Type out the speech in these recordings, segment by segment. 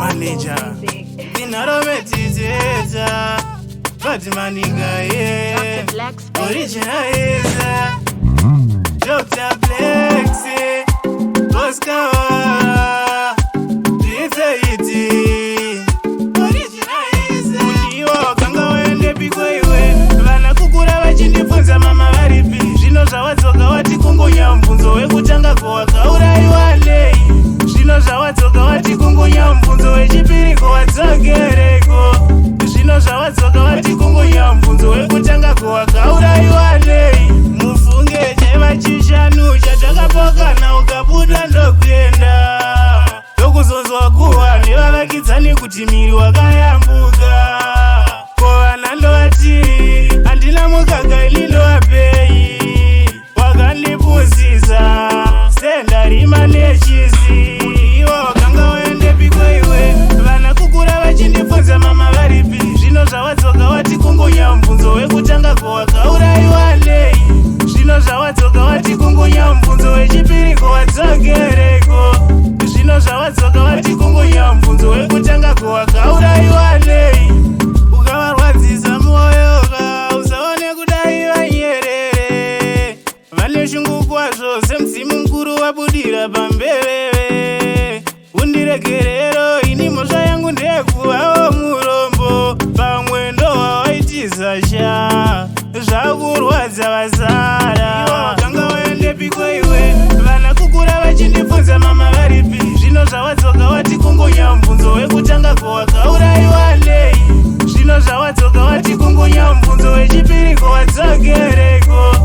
manager Dinarometizeza Fatimanigaye Original is Dr. Plexi Oscar Pizza iti Original is Uliwa kanga wende pikwe iwe Vana kukura wachinifunza mama varipi Zvino zvawatsoka wati kungonya mbunzo wekutanga kowakaura iwalei Zvino zvawatsoka wati kungonya mbunzo wechipiri kowatsokereko Zvino zvawatsoka wati kungonya mbunzo wekutanga kowakaura iwalei Mufunge chaiva chishanu chatakapokana ukabuda ndokuenda Ndokuzonzwa kuwa nevavakidzani kuti miri wakayambuka Kovana ndovati handina mukaka ini ndovapei Wakandipusisa sendarima nechisi Iwo wakanga waende piko iwe Vana kukura vachindifunza mama varipi Zvino zvawatsoka wati kungonya mbunzo wekutanga kowakaura iwalei Zvino zvawatsoka wati kungonya mbunzo wechipiri kowatsokereko Zvino zvawatsoka wati kungonya mbunzo wekutanga kowakaura iwalei Ukavarwadzisa mwoyoka usaone kudai vanyerere Vane shungu kwazvo semudzimu mukuru wabudira pambeveve Undiregerero ini mhosva yangu ndekuvawo murombo Pamwendo wawaitiza sha zvakurwadza vazara Iwo wakanga waende piko iwe Vana kukura vachindifunza mama varipi Zvino zvawatsoka wati kungonya mbunzo wekutanga kowakaura iwalei Zvino zvawatsoka wati kungonya mbunzo wechipiri kowatsokereko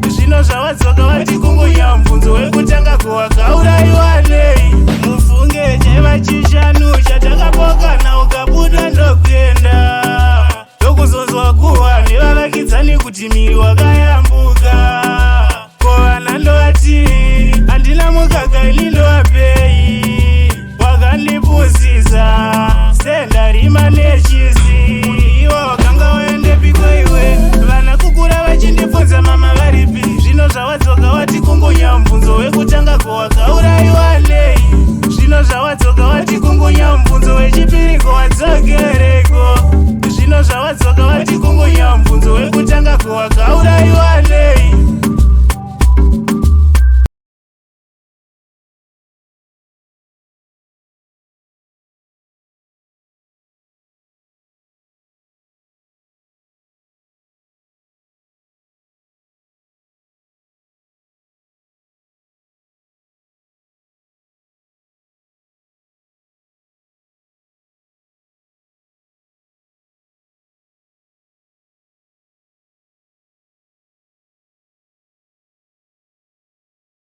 Zvino zvawatsoka wati kungonya mbunzo wekutanga kowakaura iwalei Mufunge chaiva chishanu chatakapokana ukabuda ndokuenda Ndokuzonzwa kuwa nevavakidzani kuti miri wakayambuka Kovana ndovati handina mukaka ini ndovapei Wakandipusisa sendarima nechisi Iwo wakanga waende piko iwe Vana kukura vachindifunza mama varipi Zvino zvawatsoka wati kungonya mbunzo wekutanga kowakaura iwalei Zvino zvawatsoka wati kungonya mbunzo wechipiri kowatsokereko Zvino zvawatsoka wati kungonya mbunzo wekutanga kowakaura iwalei